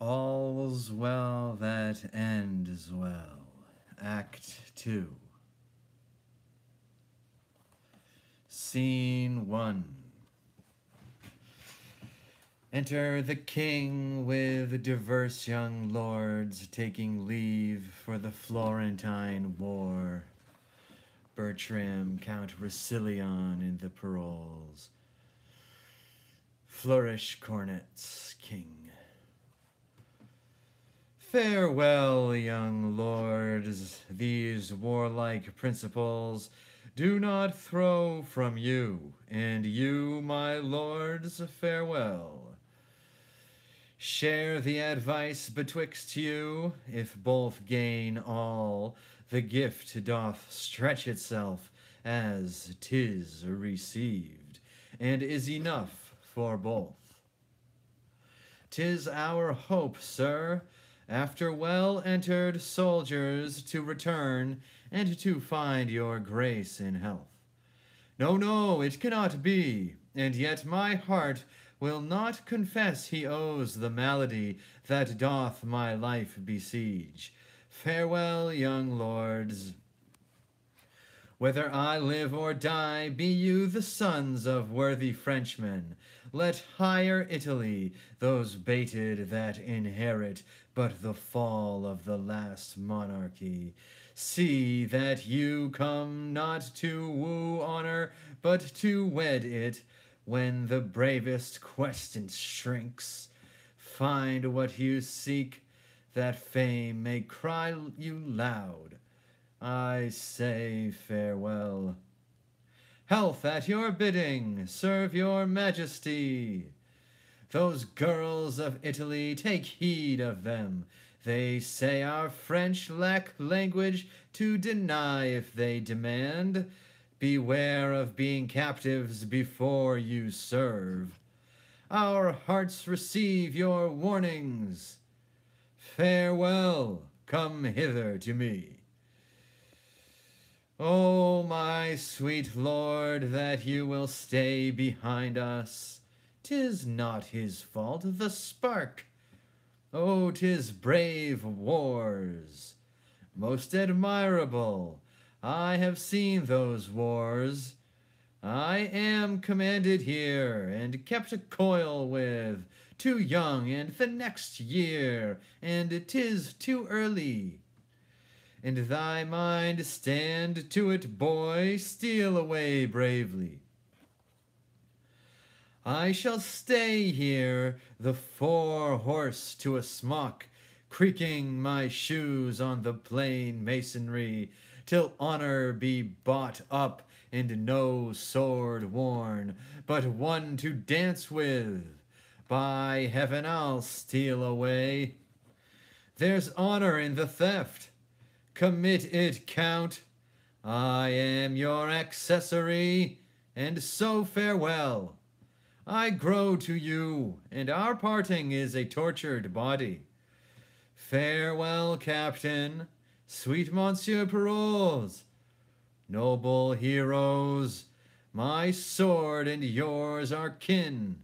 All's well that ends well. Act 2. Scene 1. Enter the king with diverse young lords taking leave for the Florentine War. Bertram, Count Russillion in the paroles. Flourish cornets, king. Farewell, young lords, these warlike principles do not throw from you, and you, my lords, farewell. Share the advice betwixt you, if both gain all, the gift doth stretch itself as 'tis received, and is enough for both. 'Tis our hope, sir, after well entered soldiers to return and to find your grace in health. No, no, it cannot be, and yet my heart will not confess he owes the malady that doth my life besiege. Farewell, young lords. Whether I live or die, be you the sons of worthy Frenchmen. Let higher Italy, those baited that inherit but the fall of the last monarchy, see that you come not to woo honor, but to wed it. When the bravest questant shrinks, find what you seek, that fame may cry you loud. I say farewell. Health at your bidding, serve your majesty. Those girls of Italy, take heed of them. They say our French lack language to deny if they demand. Beware of being captives before you serve. Our hearts receive your warnings. Farewell, come hither to me. Oh, my sweet lord, that you will stay behind us. 'Tis not his fault, the spark. Oh, 'tis brave wars. Most admirable. I have seen those wars. I am commanded here, and kept a coil with, too young, and the next year, and 'tis too early. And thy mind, stand to it, boy, steal away bravely. I shall stay here, the 4-horse to a smock, creaking my shoes on the plain masonry, till honor be bought up and no sword worn, but one to dance with. By heaven, I'll steal away. There's honor in the theft. Commit it, Count. I am your accessory, and so farewell. I grow to you, and our parting is a tortured body. Farewell, Captain, sweet Monsieur Paroles, noble heroes, my sword and yours are kin.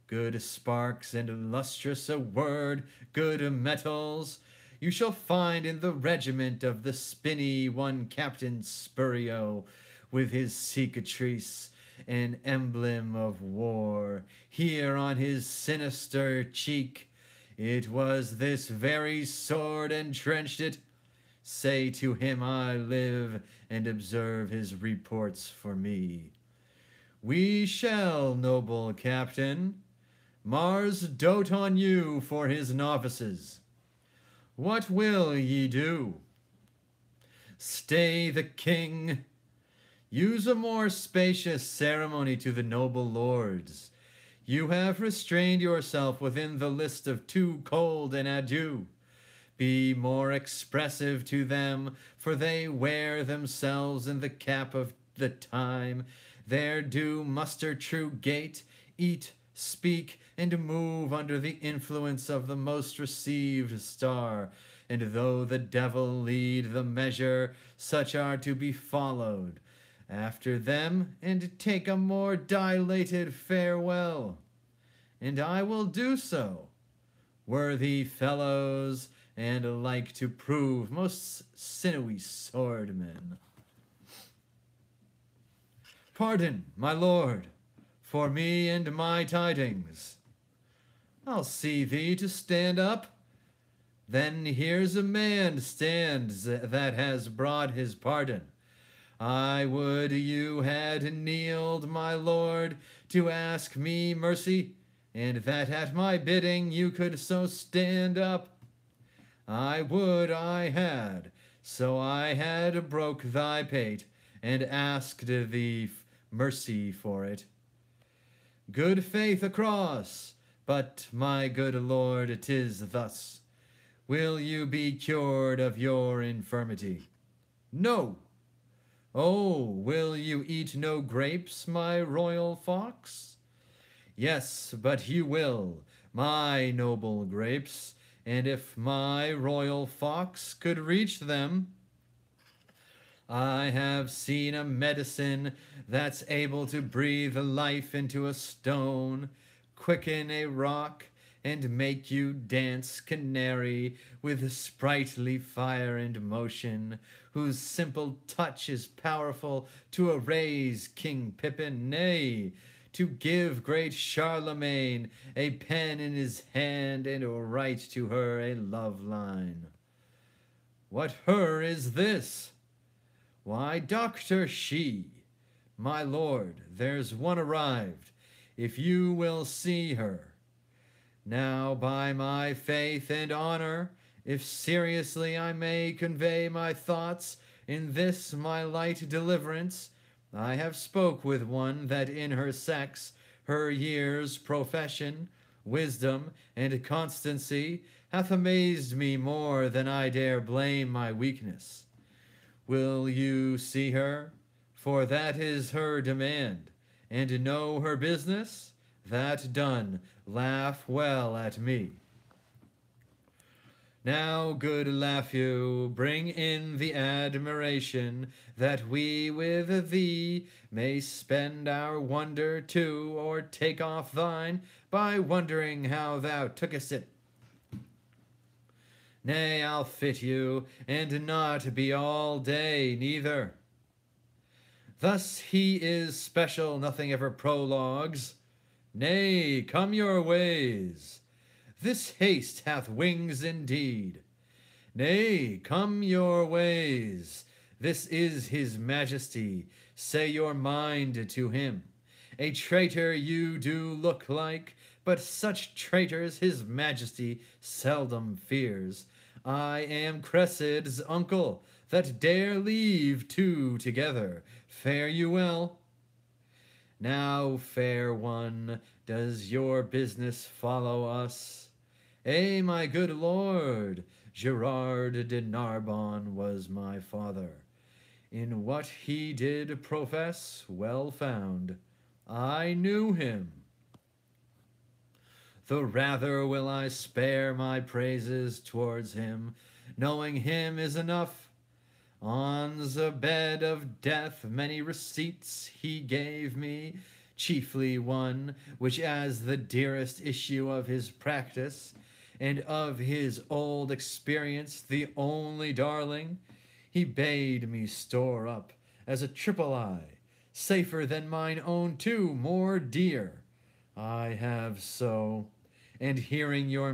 Good sparks and lustrous a word, good metals, you shall find in the regiment of the Spinney one Captain Spurio, with his cicatrice, an emblem of war, here on his sinister cheek. It was this very sword entrenched it. Say to him I live, and observe his reports for me. We shall, noble captain. Mars dote on you for his novices. What will ye do? Stay the king. Use a more spacious ceremony to the noble lords. You have restrained yourself within the list of too cold an adieu. Be more expressive to them, for they wear themselves in the cap of the time. There do muster true gait, eat, speak, and move under the influence of the most received star. And though the devil lead the measure, such are to be followed. After them, and take a more dilated farewell. And I will do so. worthy fellows, and like to prove most sinewy swordmen. Pardon, my lord, for me and my tidings. I'll see thee to stand up. Then here's a man stands that has brought his pardon. I would you had kneeled, my lord, to ask me mercy, and that at my bidding you could so stand up. I would I had, so I had broke thy pate, and asked thee mercy for it. Good faith across, but my good lord, 'tis thus. Will you be cured of your infirmity? No. Oh, will you eat no grapes, my royal fox? Yes, but you will, my noble grapes, and if my royal fox could reach them. I have seen a medicine that's able to breathe life into a stone, quicken a rock, and make you dance canary with sprightly fire and motion, whose simple touch is powerful to erase King Pippin, nay, to give great Charlemagne a pen in his hand and write to her a love line. What her is this? Why, Dr. She, my lord, there's one arrived, if you will see her. Now, by my faith and honor, if seriously I may convey my thoughts in this my light deliverance, I have spoke with one that in her sex, her years, profession, wisdom, and constancy hath amazed me more than I dare blame my weakness. Will you see her? For that is her demand, and know her business? That done, laugh well at me. Now, good Laphew, bring in the admiration, that we with thee may spend our wonder too, or take off thine by wondering how thou tookest it. Nay, I'll fit you, and not be all day neither. Thus he is special, nothing ever prologues. Nay, come your ways. This haste hath wings indeed. Nay, come your ways. This is his majesty. Say your mind to him. A traitor you do look like, but such traitors his majesty seldom fears. I am Cressid's uncle, that dare leave two together. Fare you well. Now, fair one, does your business follow us? My good lord, Gerard de Narbon was my father. In what he did profess, well found. I knew him. The rather will I spare my praises towards him, knowing him is enough. On the bed of death many receipts he gave me, chiefly one, which as the dearest issue of his practice, and of his old experience the only darling, he bade me store up as a triple eye, safer than mine own too, more dear. I have so, and hearing your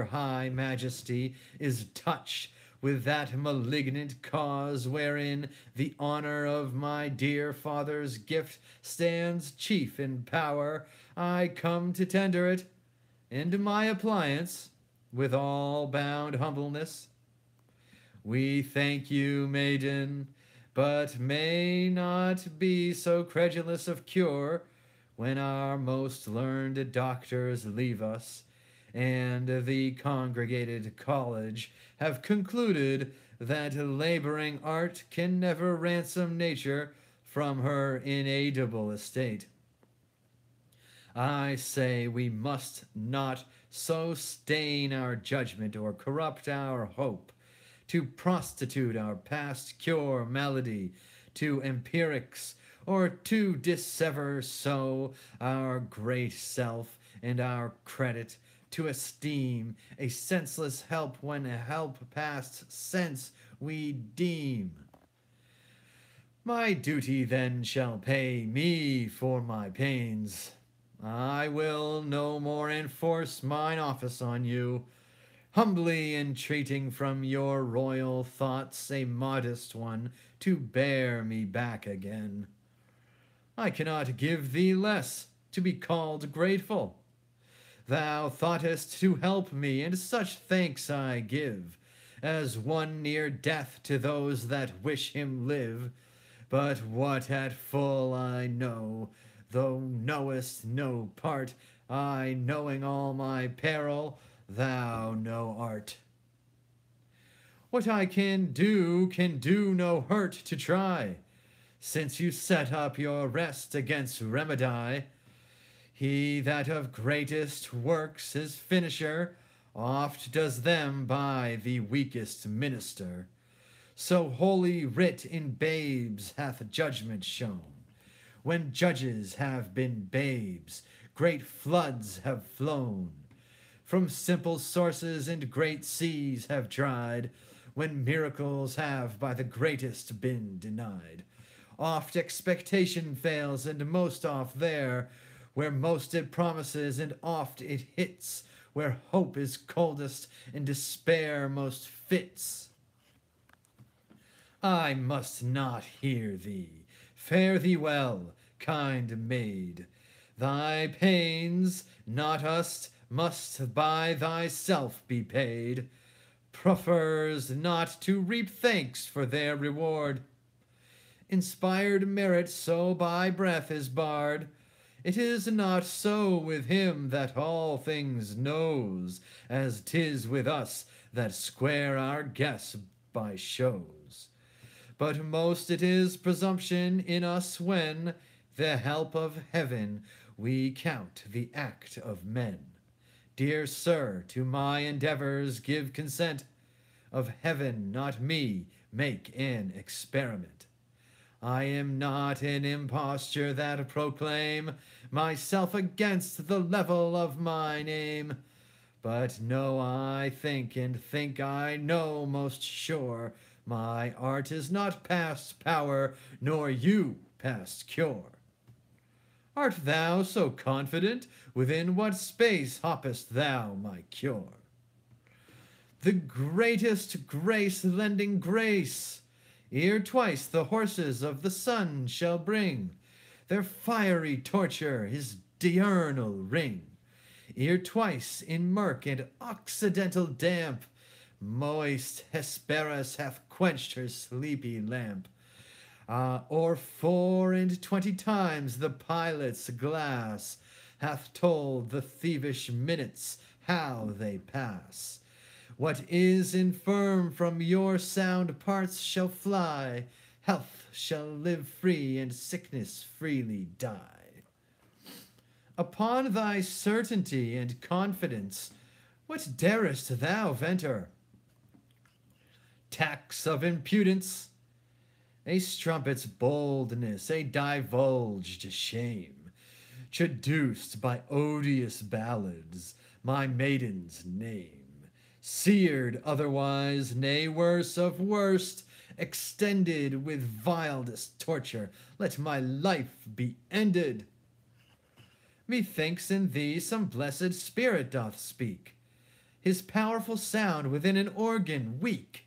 high majesty is touched with that malignant cause wherein the honor of my dear father's gift stands chief in power, I come to tender it, and my appliance, with all bound humbleness. We thank you, maiden, but may not be so credulous of cure when our most learned doctors leave us, and the congregated college have concluded that laboring art can never ransom nature from her inedible estate. I say we must not so stain our judgment or corrupt our hope, to prostitute our past cure malady to empirics, or to dissever so our great self and our credit to esteem, a senseless help when help past sense we deem. My duty then shall pay me for my pains. I will no more enforce mine office on you, humbly entreating from your royal thoughts a modest one to bear me back again. I cannot give thee less to be called grateful. Thou thoughtest to help me, and such thanks I give, as one near death to those that wish him live. But what at full I know, thou knowest no part, I knowing all my peril, thou no art. What I can do no hurt to try, since you set up your rest against remedy. He that of greatest works is finisher, oft does them by the weakest minister. So holy writ in babes hath judgment shown. When judges have been babes, great floods have flown. From simple sources and great seas have dried, when miracles have by the greatest been denied. Oft expectation fails, and most oft there, where most it promises, and oft it hits, where hope is coldest, and despair most fits. I must not hear thee. Fare thee well, kind maid. Thy pains, not us, must by thyself be paid. Prefers not to reap thanks for their reward. Inspired merit so by breath is barred. It is not so with him that all things knows, as 'tis with us that square our guess by shows. But most it is presumption in us when, the help of heaven, we count the act of men. Dear sir, to my endeavors give consent. Of heaven, not me, make an experiment. I am not an imposture that proclaim myself against the level of mine aim. But know I think, and think I know most sure, my art is not past power, nor you past cure. Art thou so confident? Within what space hoppest thou my cure? The greatest grace lending grace, ere twice the horses of the sun shall bring their fiery torture his diurnal ring, ere twice in murk and occidental damp moist Hesperus hath quenched her sleepy lamp. Or 24 times the pilot's glass hath told the thievish minutes how they pass. What is infirm from your sound parts shall fly, health shall live free, and sickness freely die. Upon thy certainty and confidence, what darest thou venture? Tax of impudence, a strumpet's boldness, a divulged shame, traduced by odious ballads my maiden's name, seared otherwise, nay worse of worst, extended with vilest torture, let my life be ended. Methinks in thee some blessed spirit doth speak, his powerful sound within an organ weak.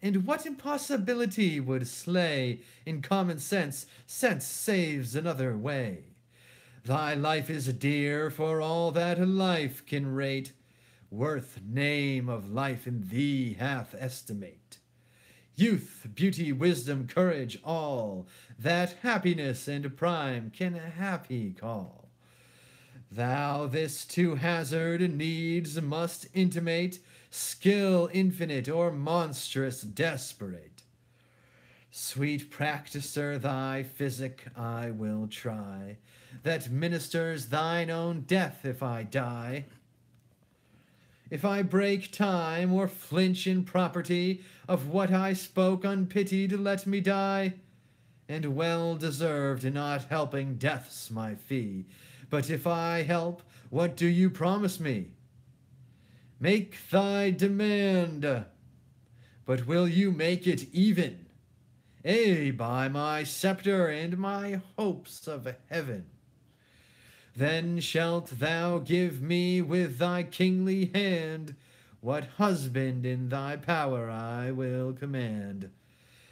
And what impossibility would slay in common sense saves another way. Thy life is dear for all that life can rate, worth name of life in thee hath estimate. Youth, beauty, wisdom, courage, all that happiness and prime can happy call. Thou this to hazard needs must intimate, skill infinite or monstrous desperate. Sweet practicer, thy physic I will try, that ministers thine own death if I die. If I break time or flinch in property, of what I spoke unpitied let me die, and well deserved, not helping death's my fee. But if I help, what do you promise me? Make thy demand, but will you make it even? Ay, by my scepter and my hopes of heaven. Then shalt thou give me with thy kingly hand what husband in thy power I will command.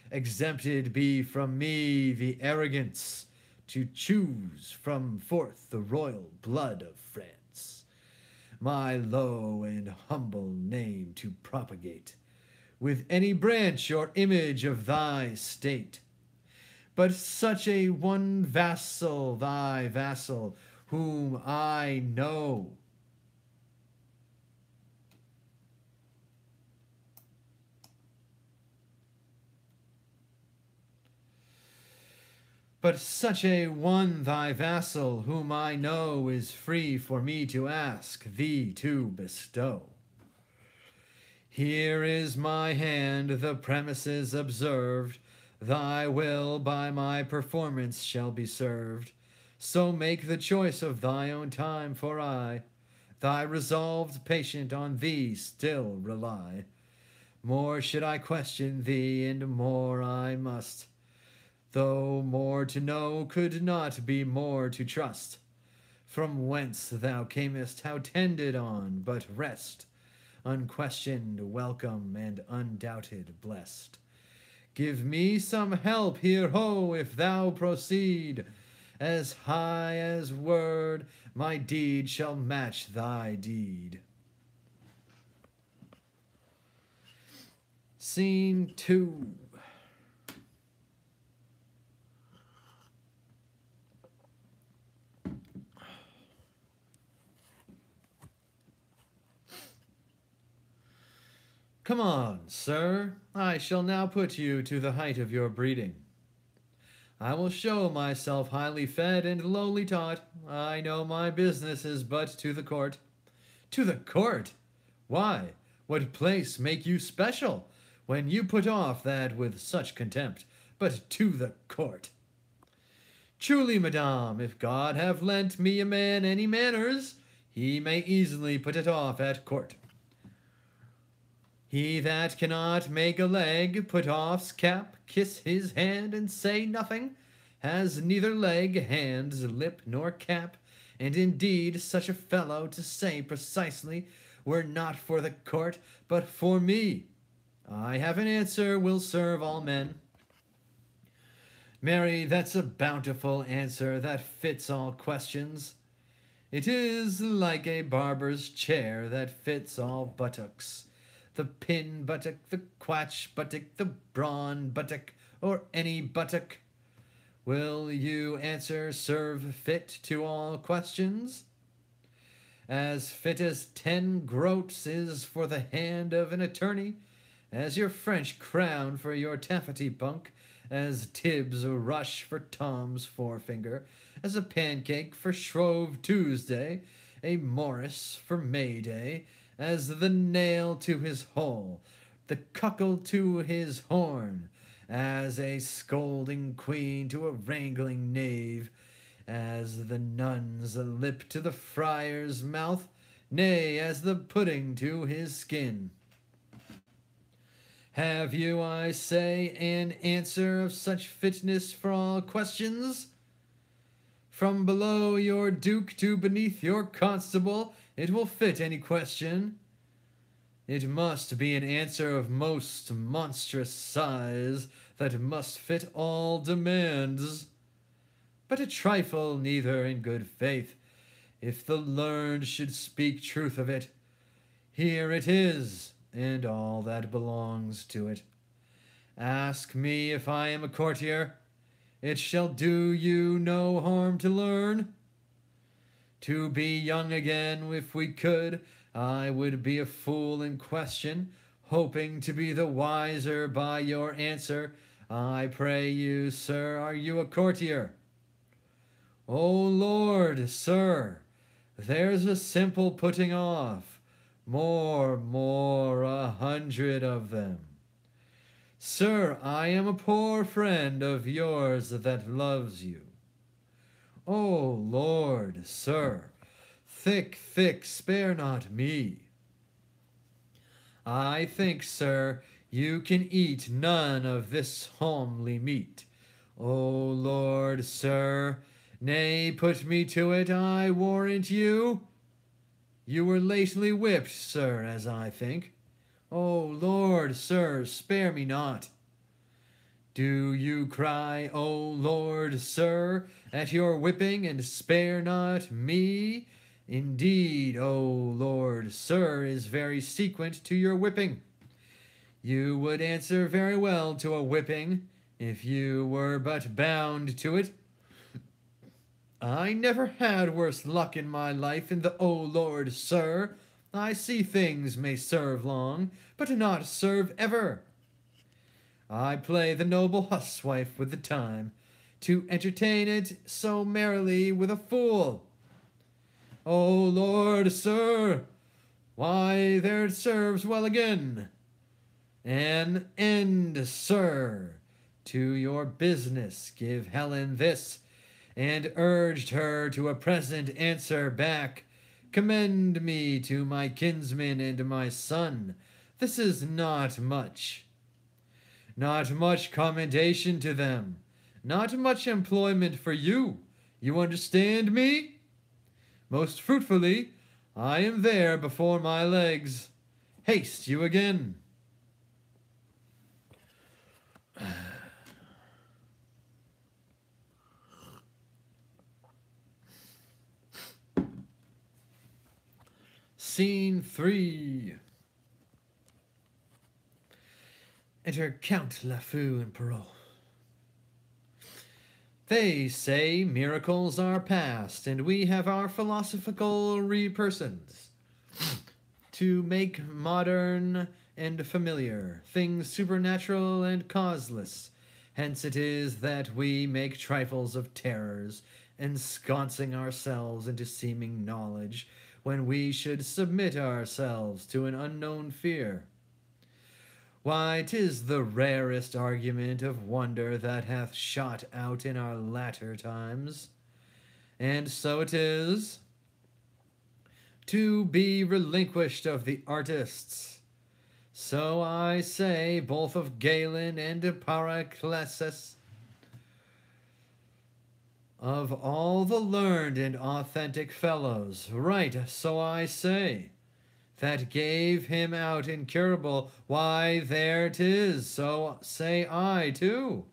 Exempted be from me the arrogance to choose from forth the royal blood of France, my low and humble name to propagate with any branch or image of thy state. But such a one vassal, thy vassal, whom I know. But such a one thy vassal, whom I know is free for me to ask thee to bestow. Here is my hand, the premises observed, thy will by my performance shall be served. So make the choice of thy own time, for I, thy resolved patient, on thee still rely. More should I question thee, and more I must, though more to know could not be more to trust. From whence thou camest, how tended on, but rest, unquestioned, welcome, and undoubted blessed. Give me some help here, ho, if thou proceed as high as word, my deed shall match thy deed. Scene 2. Come on, sir. I shall now put you to the height of your breeding. I will show myself highly fed and lowly taught. I know my business is but to the court. To the court? Why, what place make you special, when you put off that with such contempt, but to the court? Truly, madame, if God have lent me a man any manners, he may easily put it off at court. He that cannot make a leg, put off's cap, kiss his hand, and say nothing, has neither leg, hands, lip, nor cap, and indeed such a fellow, to say precisely, were not for the court, but for me. I have an answer will serve all men. Marry, that's a bountiful answer that fits all questions. It is like a barber's chair that fits all buttocks. The pin buttock, the quatch buttock, the brawn buttock, or any buttock. Will you answer serve fit to all questions? As fit as 10 groats is for the hand of an attorney, as your French crown for your taffety bunk, as Tibbs a rush for Tom's forefinger, as a pancake for Shrove Tuesday, a Morris for May Day, as the nail to his hole, the cuckold to his horn, as a scolding queen to a wrangling knave, as the nun's lip to the friar's mouth, nay, as the pudding to his skin. Have you, I say, an answer of such fitness for all questions? From below your duke to beneath your constable, it will fit any question. It must be an answer of most monstrous size, that must fit all demands. But a trifle neither in good faith, if the learned should speak truth of it. Here it is, and all that belongs to it. Ask me if I am a courtier. It shall do you no harm to learn. To be young again, if we could, I would be a fool in question, hoping to be the wiser by your answer. I pray you, sir, are you a courtier? O Lord, sir, there's a simple putting off. More, 100 of them. Sir, I am a poor friend of yours that loves you. O Lord, sir, thick, spare not me. I think, sir, you can eat none of this homely meat. O Lord, sir, nay, put me to it, I warrant you. You were lately whipped, sir, as I think. O Lord, sir, spare me not. Do you cry, O Lord, sir, at your whipping, and spare not me? Indeed, O Lord, sir, is very sequent to your whipping. You would answer very well to a whipping, if you were but bound to it. I never had worse luck in my life in the O Lord, sir. I see things may serve long, but not serve ever. I play the noble huswife with the time, to entertain it so merrily with a fool. O Lord, sir, why there it serves well again. An end, sir, to your business. Give Helen this, and urged her to a present answer back. Commend me to my kinsman and my son. This is not much. Not much commendation to them. Not much employment for you. You understand me? Most fruitfully, I am there before my legs. Haste you again. Scene 3. Enter Count Lafou and Perrault. They say miracles are past, and we have our philosophical re-persons to make modern and familiar things supernatural and causeless. Hence it is that we make trifles of terrors, ensconcing ourselves into seeming knowledge, when we should submit ourselves to an unknown fear. Why, 'tis the rarest argument of wonder that hath shot out in our latter times. And so it is to be relinquished of the artists. So I say, both of Galen and Paracelsus, of all the learned and authentic fellows, right, so I say, that gave him out incurable, why there 'tis, so say I too,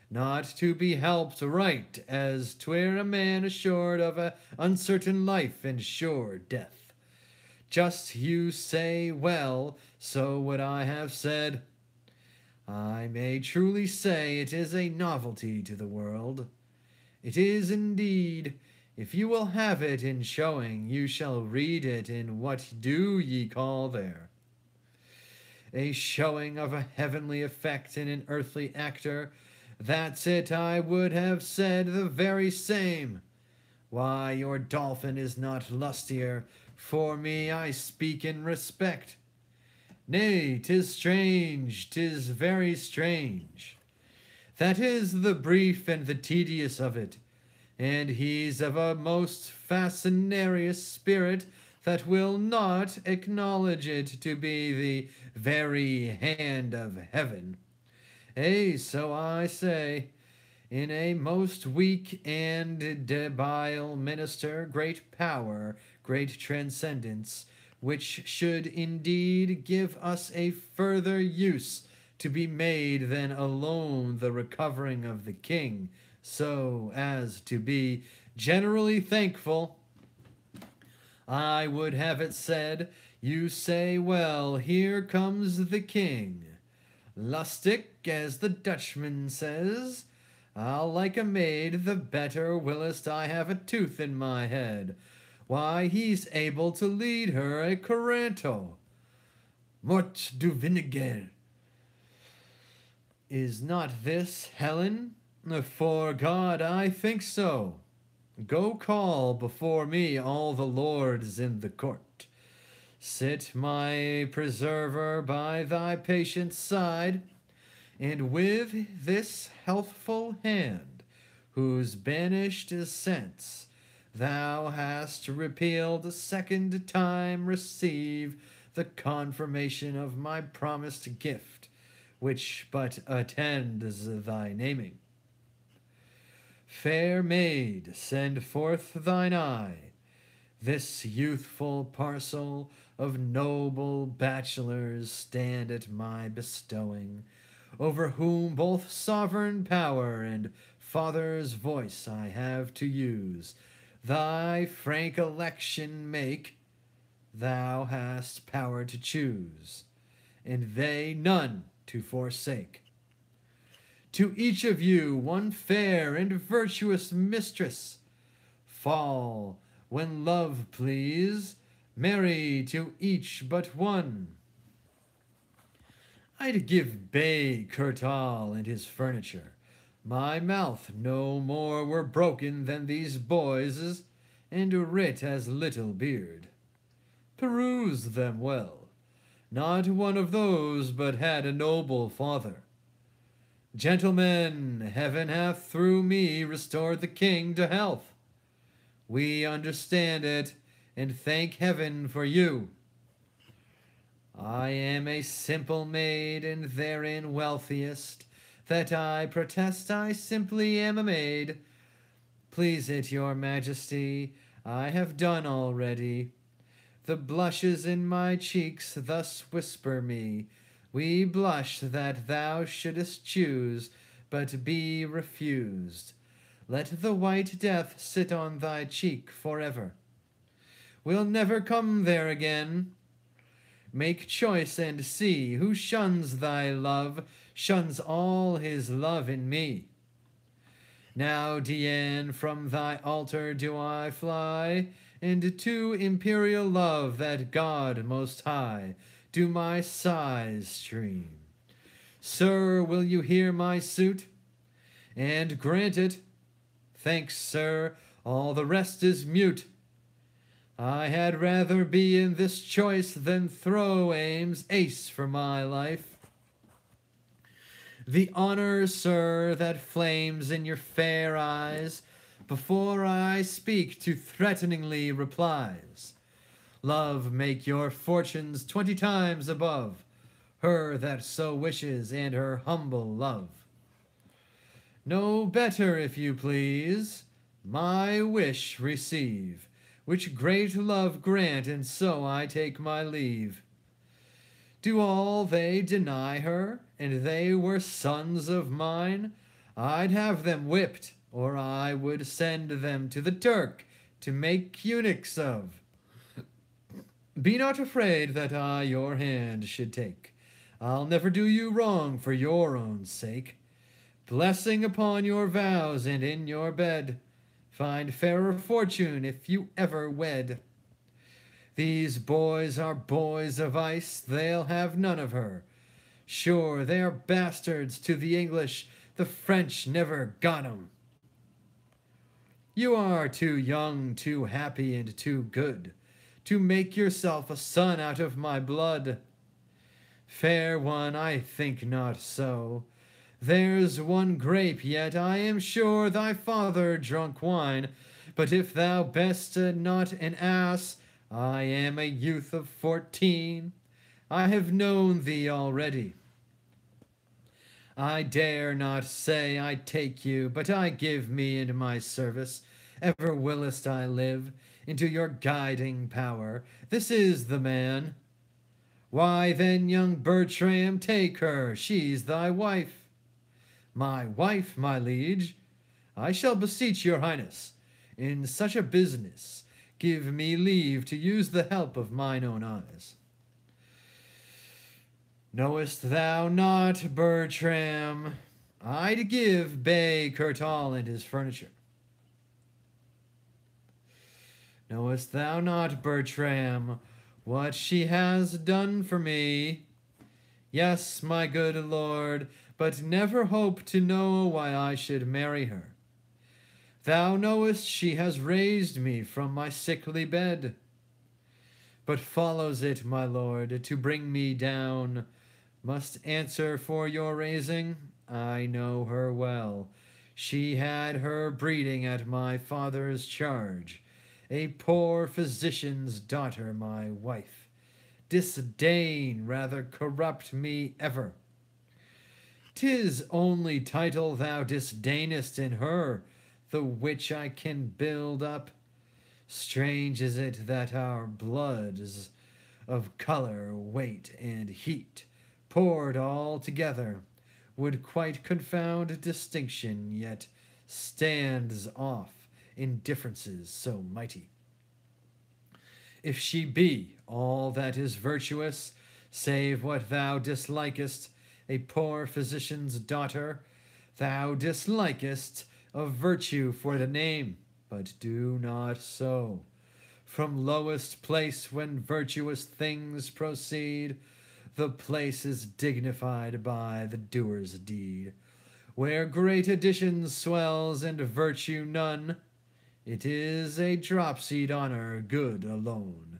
not to be helped right, as 'twere a man assured of a uncertain life and sure death. Just you say well, so would I have said. I may truly say it is a novelty to the world. It is indeed. If you will have it in showing, you shall read it in what do ye call there. A showing of a heavenly effect in an earthly actor, that's it, I would have said the very same. Why, your dolphin is not lustier, for me I speak in respect. Nay, 'tis strange, 'tis very strange. That is the brief and the tedious of it. And he's of a most fascinarious spirit that will not acknowledge it to be the very hand of heaven. So I say, in a most weak and debile minister, great power, great transcendence, which should indeed give us a further use to be made than alone the recovering of the king, so as to be generally thankful. I would have it said, you say well, here comes the king. Lustig, as the Dutchman says, I'll like a maid the better willest I have a tooth in my head. Why, he's able to lead her a coranto. Mort du vinaigre. Is not this Helen? 'Fore God, I think so. Go call before me all the lords in the court. Sit my preserver by thy patient's side, and with this healthful hand, whose banished sense thou hast repealed a second time, receive the confirmation of my promised gift, which but attends thy naming. Fair maid, send forth thine eye. This youthful parcel of noble bachelors stand at my bestowing, over whom both sovereign power and father's voice I have to use. Thy frank election make, thou hast power to choose, and they none to forsake. To each of you one fair and virtuous mistress fall, when love please, marry to each but one. I'd give Bay Curtal and his furniture. My mouth no more were broken than these boys', and writ as little beard. Peruse them well. Not one of those but had a noble father. Gentlemen, heaven hath through me restored the king to health. We understand it, and thank heaven for you. I am a simple maid, and therein wealthiest, that I protest I simply am a maid. Please it your majesty, I have done already. The blushes in my cheeks thus whisper me, we blush that thou shouldest choose, but be refused. Let the white death sit on thy cheek forever. We'll never come there again. Make choice and see, who shuns thy love, shuns all his love in me. Now, Dian, from thy altar do I fly, and to imperial love, that God most high, do my sighs stream. Sir, will you hear my suit? And grant it. Thanks, sir, all the rest is mute. I had rather be in this choice than throw Ames ace for my life. The honor, sir, that flames in your fair eyes, before I speak to threateningly replies. Love make your fortunes 20 times above her that so wishes and her humble love. No better, if you please, my wish receive, which great love grant, and so I take my leave. Do all they deny her, and they were sons of mine? I'd have them whipped, or I would send them to the Turk to make eunuchs of. Be not afraid that I your hand should take. I'll never do you wrong for your own sake. Blessing upon your vows and in your bed. Find fairer fortune if you ever wed. These boys are boys of ice, they'll have none of her. Sure, they are bastards to the English, the French never got 'em. You are too young, too happy, and too good to make yourself a son out of my blood. Fair one, I think not so. There's one grape yet, I am sure thy father drunk wine, but if thou be'st not an ass, I am a youth of 14. I have known thee already. I dare not say I take you, but I give me into my service. Ever willest I live, into your guiding power. This is the man. Why then, young Bertram, take her, she's thy wife. My wife, my liege? I shall beseech your highness, in such a business, give me leave to use the help of mine own eyes. Knowest thou not, Bertram, I'd give Bay Curtal and his furniture? Knowest thou not, Bertram, what she has done for me? Yes, my good lord, but never hope to know why I should marry her. Thou knowest she has raised me from my sickly bed. But follows it, my lord, to bring me down, must answer for your raising. I know her well. She had her breeding at my father's charge, a poor physician's daughter, my wife. disdain rather corrupt me ever. 'Tis only title thou disdainest in her, the which I can build up. Strange is it that our bloods of colour, weight, and heat, poured all together, would quite confound distinction, yet stands off in differences so mighty. If she be all that is virtuous, save what thou dislikest, a poor physician's daughter, thou dislikest of virtue for the name, but do not so. From lowest place when virtuous things proceed, the place is dignified by the doer's deed. Where great addition swells and virtue none, it is a dropsied honor, good alone.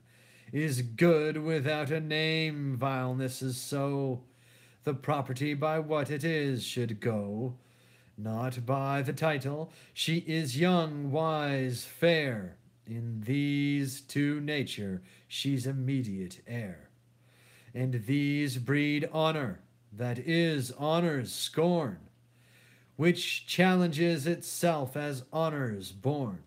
Is good without a name, vileness is so. The property by what it is should go, not by the title. She is young, wise, fair. In these to nature she's immediate heir. And these breed honor, that is honor's scorn, which challenges itself as honor's born,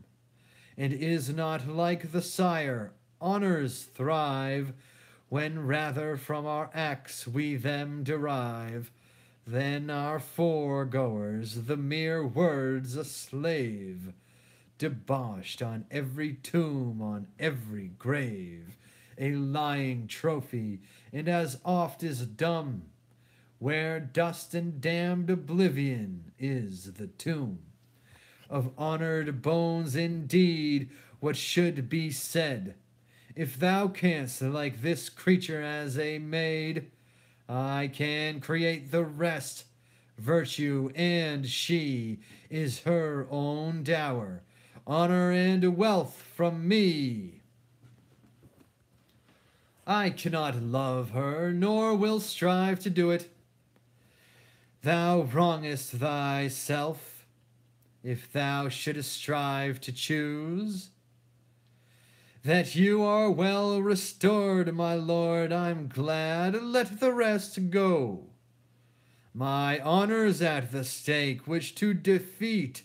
and is not like the sire. Honors thrive when rather from our acts we them derive, than our foregoers the mere words a slave, debauched on every tomb, on every grave, a lying trophy, and as oft is dumb, where dust and damned oblivion is the tomb. Of honored bones indeed what should be said, if thou canst like this creature as a maid, I can create the rest. Virtue and she is her own dower, honor and wealth from me. I cannot love her, nor will strive to do it. Thou wrongest thyself, if thou shouldst strive to choose. That you are well restored, my lord, I'm glad. Let the rest go. My honor's at the stake, which to defeat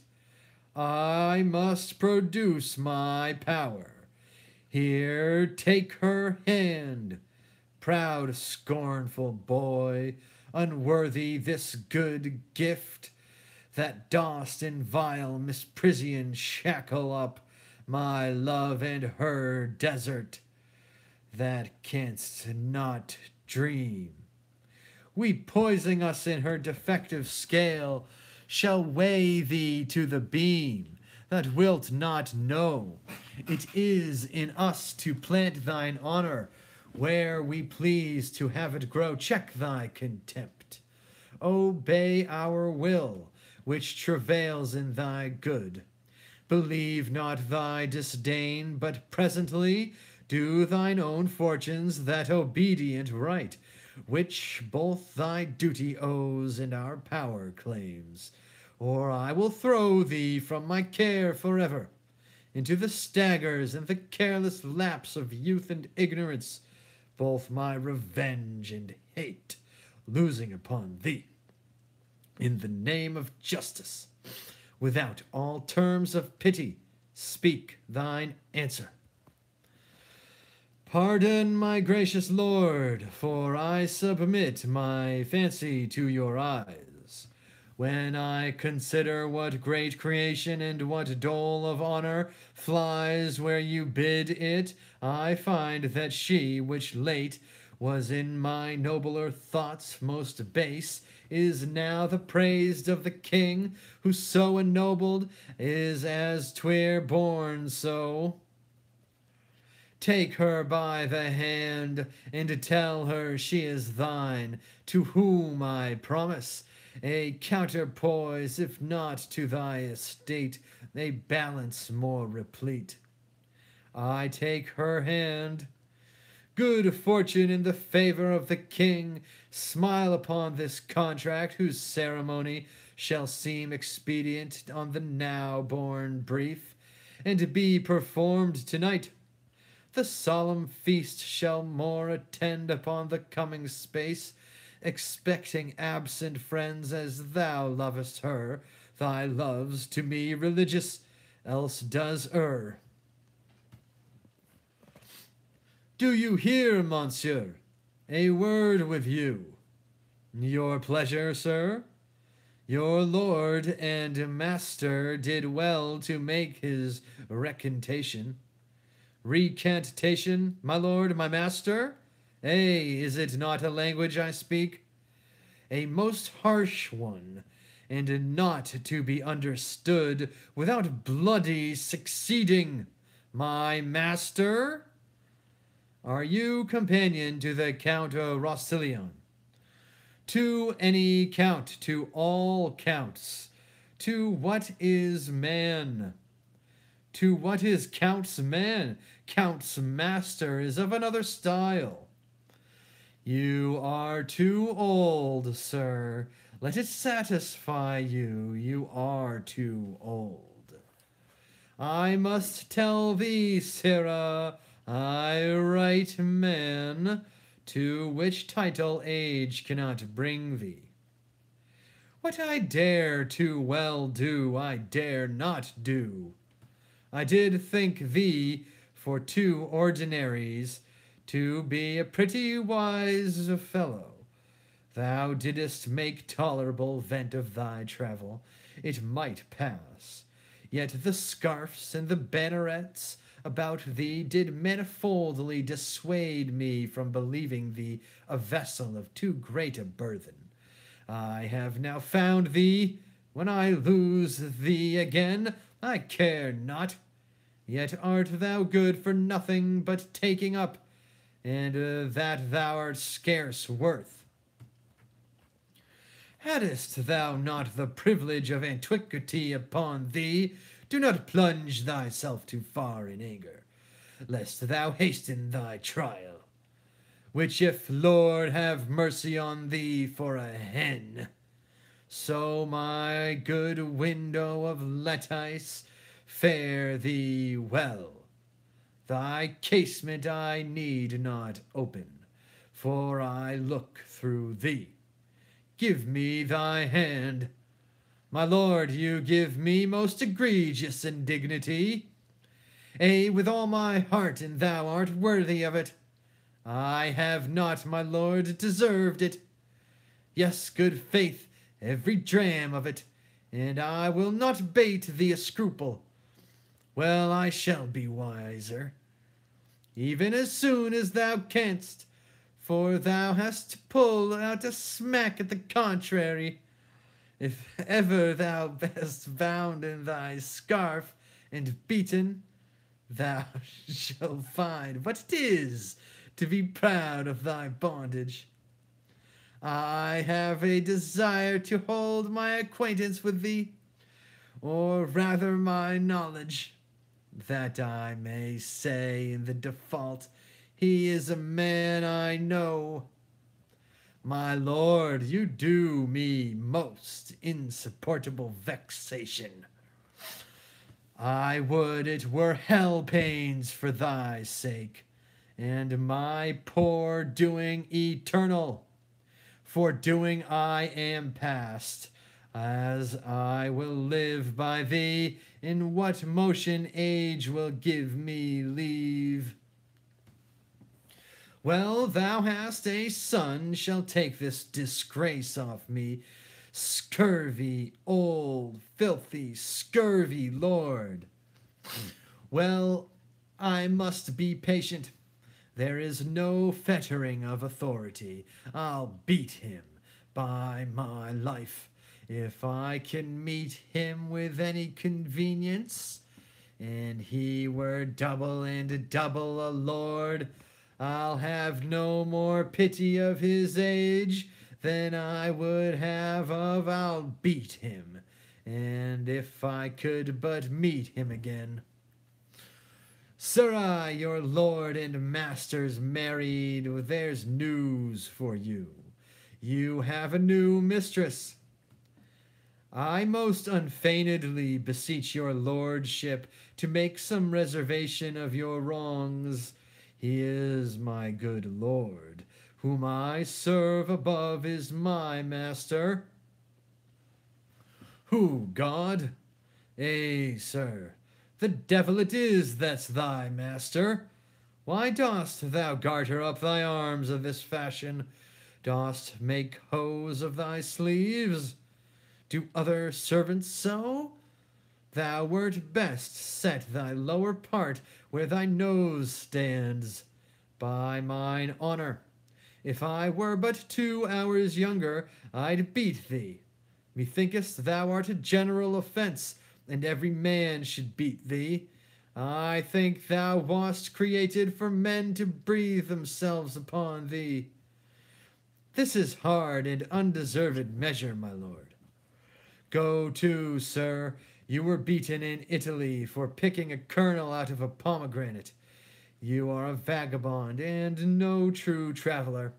I must produce my power. Here, take her hand, proud, scornful boy, unworthy this good gift, that dost in vile misprision shackle up my love and her desert, that canst not dream. We poising us in her defective scale shall weigh thee to the beam, that wilt not know. It is in us to plant thine honor where we please to have it grow. Check thy contempt. Obey our will, which travails in thy good. Believe not thy disdain, but presently do thine own fortunes that obedient right, which both thy duty owes and our power claims. Or I will throw thee from my care forever into the staggers and the careless lapse of youth and ignorance, both my revenge and hate losing upon thee. In the name of justice, without all terms of pity, speak thine answer. Pardon, my gracious lord, for I submit my fancy to your eyes. When I consider what great creation and what dole of honor flies where you bid it, I find that she which late was in my nobler thoughts most base, is now the praised of the king, who so ennobled is as 'twere born so. Take her by the hand, and tell her she is thine, to whom I promise a counterpoise, if not to thy estate, a balance more replete. I take her hand. Good fortune in the favor of the king smile upon this contract, whose ceremony shall seem expedient on the now born brief, and be performed tonight. The solemn feast shall more attend upon the coming space, expecting absent friends as thou lovest her. Thy love's to me religious, else does err. Do you hear, monsieur? A word with you. Your pleasure, sir? Your lord and master did well to make his recantation. Recantation, my lord, my master? Is it not a language I speak? A most harsh one, and not to be understood without bloody succeeding. My master? Are you companion to the Count of Rossillon? To any count, to all counts. To what is man? To what is Count's man? Count's master is of another style. You are too old, sir. Let it satisfy you. You are too old. I must tell thee, sirrah, I right man, to which title age cannot bring thee. What I dare to well do, I dare not do. I did think thee, for two ordinaries, to be a pretty wise fellow. Thou didst make tolerable vent of thy travel. It might pass. Yet the scarfs and the bannerets about thee did manifoldly dissuade me from believing thee a vessel of too great a burthen. I have now found thee. When I lose thee again, I care not. Yet art thou good for nothing but taking up, and that thou art scarce worth. Hadst thou not the privilege of antiquity upon thee, do not plunge thyself too far in anger, lest thou hasten thy trial, which if Lord have mercy on thee for a hen, so my good window of lattice fare thee well. Thy casement I need not open, for I look through thee. Give me thy hand. My lord, you give me most egregious indignity. With all my heart, and thou art worthy of it. I have not, my lord, deserved it. Yes, good faith, every dram of it, and I will not bate thee a scruple. Well, I shall be wiser, even as soon as thou canst, for thou hast pulled out a smack at the contrary. If ever thou hast bound in thy scarf and beaten, thou shalt find what it is to be proud of thy bondage. I have a desire to hold my acquaintance with thee, or rather my knowledge, that I may say in the default, he is a man I know. My lord, you do me most insupportable vexation. I would it were hell pains for thy sake, and my poor doing eternal. For doing I am past, as I will live by thee, in what motion age will give me leave. Well, thou hast a son shall take this disgrace off me. Scurvy, old, filthy, scurvy lord. Well, I must be patient. There is no fettering of authority. I'll beat him, by my life, if I can meet him with any convenience. And he were double and double a lord, I'll have no more pity of his age than I would have of I'll beat him, and if I could but meet him again. Sirrah, your lord and master's married, there's news for you. You have a new mistress. I most unfeignedly beseech your lordship to make some reservation of your wrongs, He is my good lord, whom I serve above is my master. Who, God? Ay, sir, the devil it is that's thy master. Why dost thou garter up thy arms of this fashion? Dost make hose of thy sleeves? Do other servants so? Thou wert best set thy lower part where thy nose stands. By mine honour, if I were but 2 hours younger, I'd beat thee. Methinkest thou art a general offence, and every man should beat thee. I think thou wast created for men to breathe themselves upon thee. This is hard and undeserved measure, my lord. Go to, sir. You were beaten in Italy for picking a kernel out of a pomegranate. You are a vagabond and no true traveller.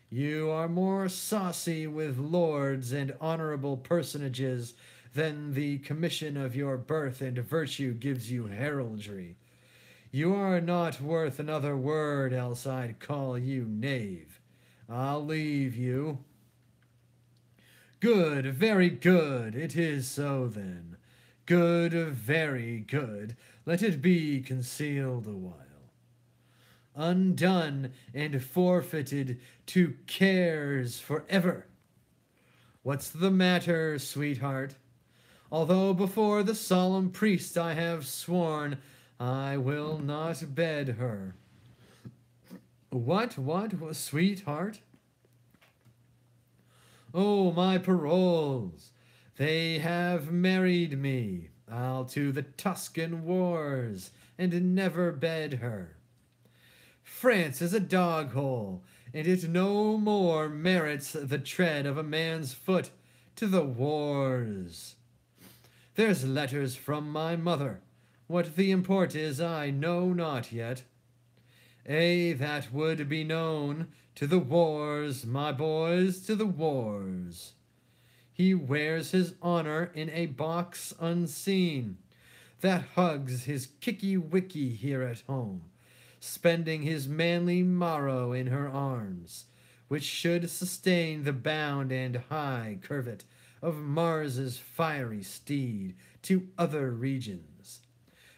You are more saucy with lords and honourable personages than the commission of your birth and virtue gives you heraldry. You are not worth another word, else I'd call you knave. I'll leave you. Good, very good, it is so then. Good, very good, let it be concealed a while. Undone and forfeited to cares forever. What's the matter, sweetheart? Although before the solemn priest I have sworn I will not bed her. What, sweetheart? Oh, my paroles, they have married me. I'll to the Tuscan wars, and never bed her. France is a dog-hole, and it no more merits the tread of a man's foot. To the wars. There's letters from my mother. What the import is I know not yet. That would be known. To the wars, my boys, to the wars. He wears his honour in a box unseen, that hugs his kicky-wicky here at home, spending his manly morrow in her arms, which should sustain the bound and high curvet of Mars's fiery steed to other regions.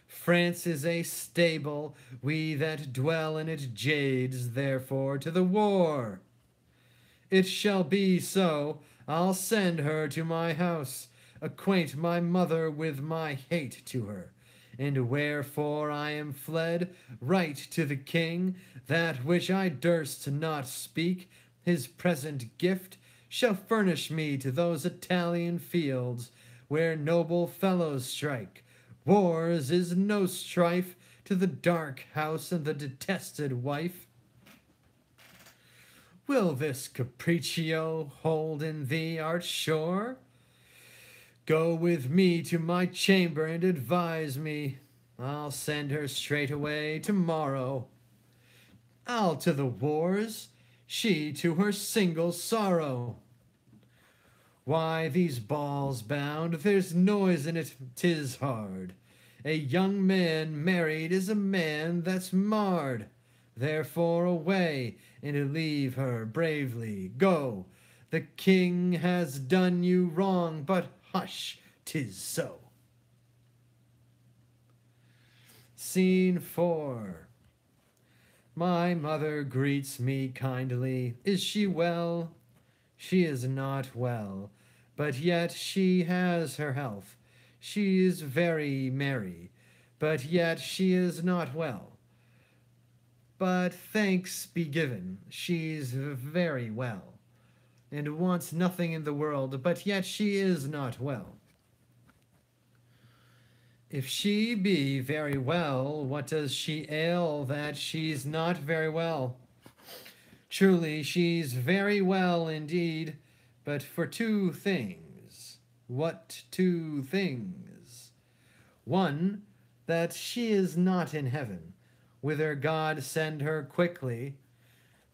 France is a stable, we that dwell in it jades, therefore to the war. It shall be so. I'll send her to my house, acquaint my mother with my hate to her, and wherefore I am fled, write to the king, that which I durst not speak, his present gift shall furnish me to those Italian fields, where noble fellows strike. Wars is no strife to the dark house and the detested wife. Will this capriccio hold in thee, art sure? Go with me to my chamber and advise me. I'll send her straight away tomorrow. I'll to the wars, she to her single sorrow. Why these balls bound? There's noise in it, 'tis hard. A young man married is a man that's marred. Therefore away, and leave her bravely. Go, the king has done you wrong, but hush, 'tis so. Scene 4. My mother greets me kindly. Is she well? She is not well, but yet she has her health. She is very merry, but yet she is not well. But thanks be given, she's very well, and wants nothing in the world, but yet she is not well. If she be very well, what does she ail that she's not very well? Truly, she's very well indeed, but for 2 things. What 2 things? One, that she is not in heaven, whither God send her quickly.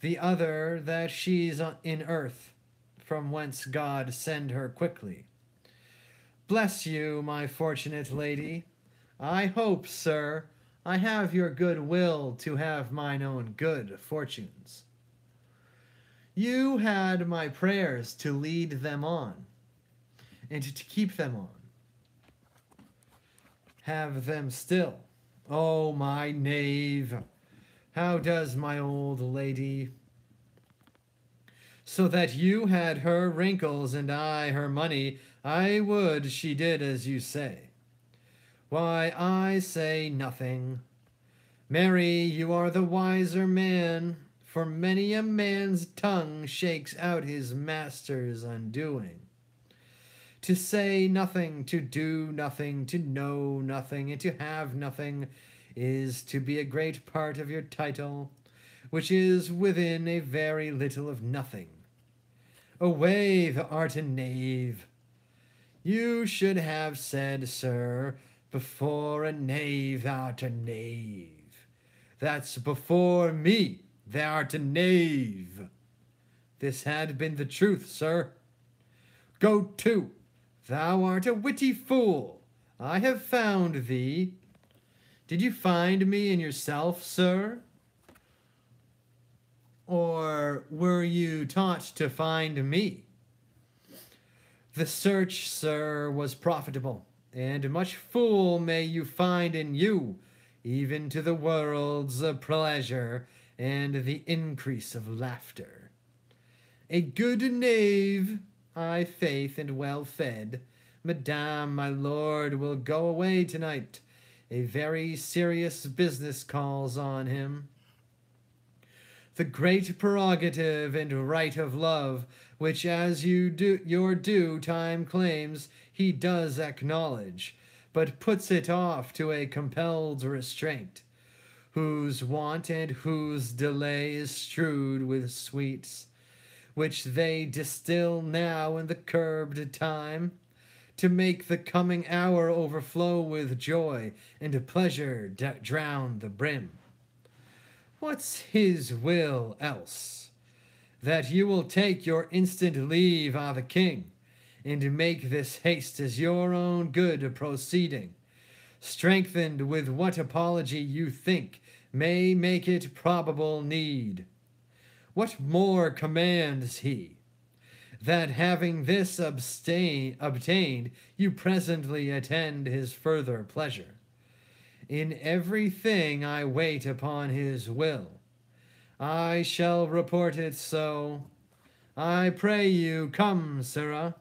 The other, that she's in earth, from whence God send her quickly. Bless you, my fortunate lady. I hope, sir, I have your good will to have mine own good fortunes. You had my prayers to lead them on, and to keep them on. Have them still. Oh, my knave, how does my old lady? So that you had her wrinkles and I her money, I would she did as you say. Why, I say nothing. Mary, you are the wiser man, for many a man's tongue shakes out his master's undoing. To say nothing, to do nothing, to know nothing, and to have nothing is to be a great part of your title, which is within a very little of nothing. Away, thou art a knave. You should have said, sir, before a knave thou'rt a knave. That's before me thou'rt a knave. This had been the truth, sir. Go to, thou art a witty fool. I have found thee. Did you find me in yourself, sir? Or were you taught to find me? The search, sir, was profitable, and much fool may you find in you, even to the world's pleasure and the increase of laughter. A good knave, I faith, and well fed, madame, my lord, will go away tonight. A very serious business calls on him. The great prerogative and right of love, which as you do your due time claims, he does acknowledge, but puts it off to a compelled restraint, whose want and whose delay is strewed with sweets, which they distill now in the curbed time, to make the coming hour overflow with joy, and pleasure drown the brim. What's his will else? That you will take your instant leave of the king, and make this haste as your own good proceeding, strengthened with what apology you think may make it probable need. What more commands he? That having this obtained, you presently attend his further pleasure. In everything I wait upon his will. I shall report it so. I pray you, come, sirrah.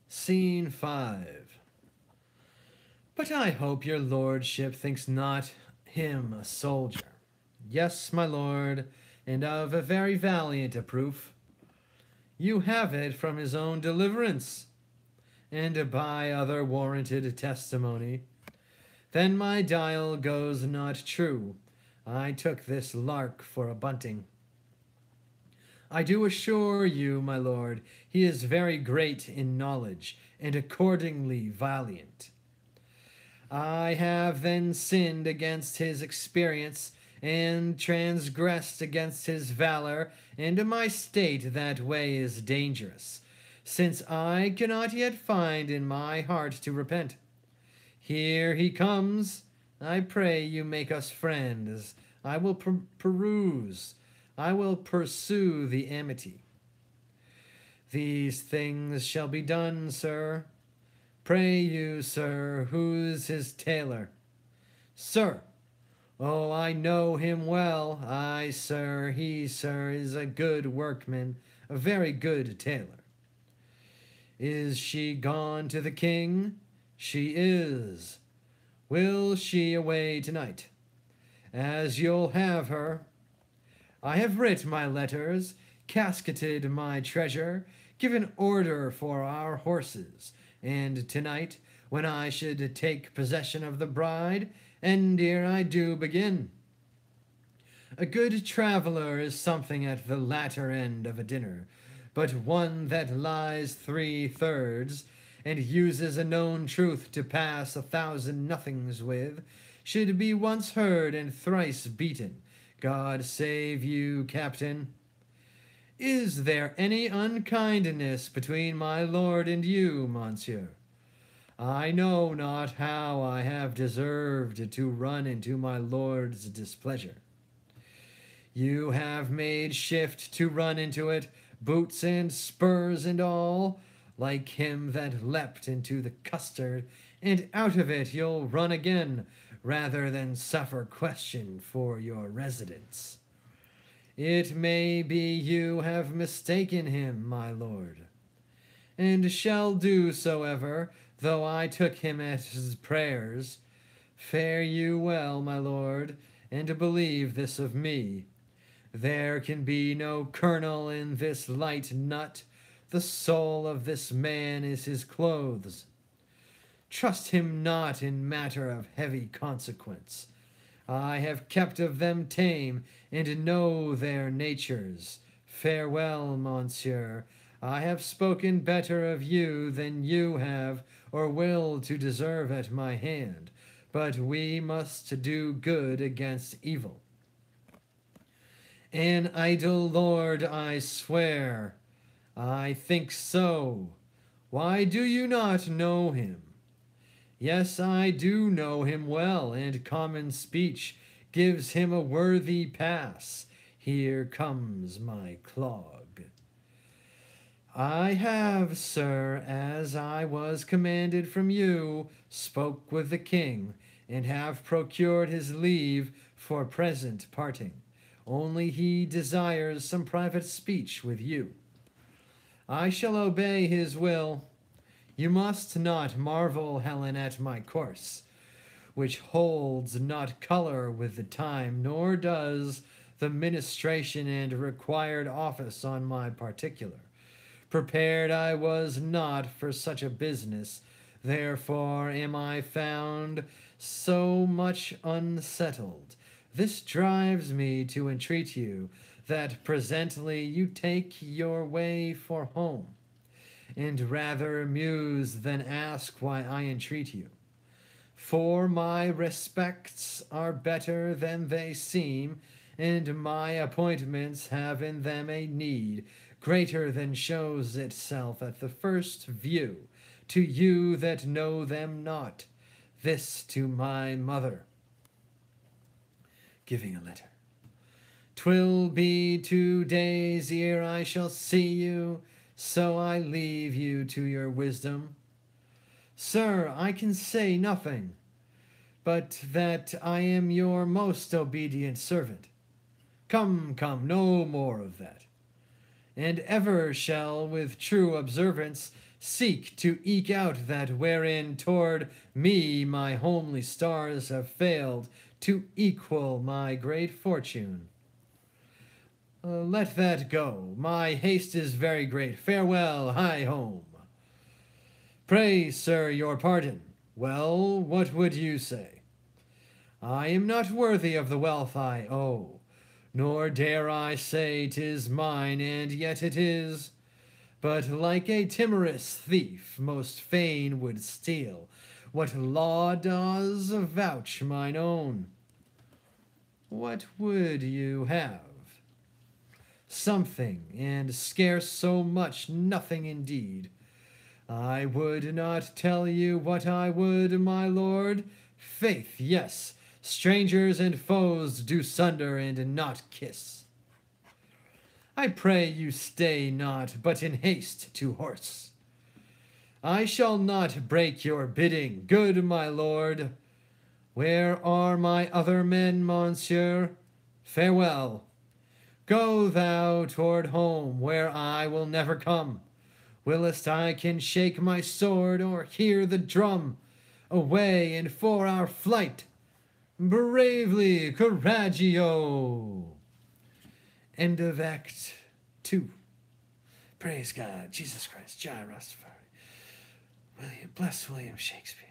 Scene 5. But I hope your lordship thinks not him a soldier. Yes, my lord, and of a very valiant a proof. You have it from his own deliverance, and by other warranted testimony. Then my dial goes not true. I took this lark for a bunting. I do assure you, my lord, he is very great in knowledge, and accordingly valiant. I have then sinned against his experience, and transgressed against his valor, and in my state that way is dangerous, since I cannot yet find in my heart to repent. Here he comes. I pray you make us friends. I will I will pursue the amity. These things shall be done, sir. Pray you, sir, who's his tailor? Sir, oh, I know him well. Aye, sir, he, sir, is a good workman, a very good tailor. Is she gone to the king? She is. Will she away tonight? As you'll have her. I have writ my letters, casketed my treasure, given order for our horses, and tonight, when I should take possession of the bride, and ere I do begin. A good traveller is something at the latter end of a dinner, but one that lies 3/3, and uses a known truth to pass 1,000 nothings with, should be once heard and thrice beaten. God save you, Captain. Is there any unkindness between my lord and you, monsieur? I know not how I have deserved to run into my lord's displeasure. You have made shift to run into it, boots and spurs and all, like him that leapt into the custard, and out of it you'll run again, rather than suffer question for your residence. It may be you have mistaken him, my lord, and shall do so ever, though I took him at his prayers. Fare you well, my lord, and believe this of me. There can be no kernel in this light nut. The soul of this man is his clothes. Trust him not in matter of heavy consequence. I have kept of them tame, and know their natures. Farewell, monsieur. I have spoken better of you than you have or will to deserve at my hand, but we must do good against evil. An idle lord, I swear. I think so. Why do you not know him? Yes, I do know him well, and common speech gives him a worthy pass. Here comes my clog. I have, sir, as I was commanded from you, spoke with the king, and have procured his leave for present parting. Only he desires some private speech with you. I shall obey his will. You must not marvel, Helen, at my course, which holds not color with the time, nor does the ministration and required office on my particular. Prepared I was not for such a business, therefore am I found so much unsettled. This drives me to entreat you that presently you take your way for home, and rather muse than ask why I entreat you. For my respects are better than they seem, and my appointments have in them a need greater than shows itself at the first view, to you that know them not. This to my mother. Giving a letter. 'Twill be 2 days ere I shall see you, so I leave you to your wisdom. Sir, I can say nothing, but that I am your most obedient servant. Come, come, no more of that. And ever shall with true observance seek to eke out that wherein toward me my homely stars have failed to equal my great fortune. Let that go. My haste is very great. Farewell, hie home. Pray, sir, your pardon. Well, what would you say? I am not worthy of the wealth I owe, nor dare I say 'tis mine, and yet it is. But like a timorous thief, most fain would steal what law does vouch mine own. What would you have? Something, and scarce so much, nothing indeed. I would not tell you what I would, my lord. Faith, yes, strangers and foes do sunder and not kiss. I pray you stay not, but in haste to horse. I shall not break your bidding, good my lord. Where are my other men, monsieur? Farewell. Go thou toward home, where I will never come. Whilst I can shake my sword or hear the drum. Away and for our flight. Bravely, Coragio. End of Act 2. Praise God, Jesus Christ, Jai Rastafari. Bless William Shakespeare.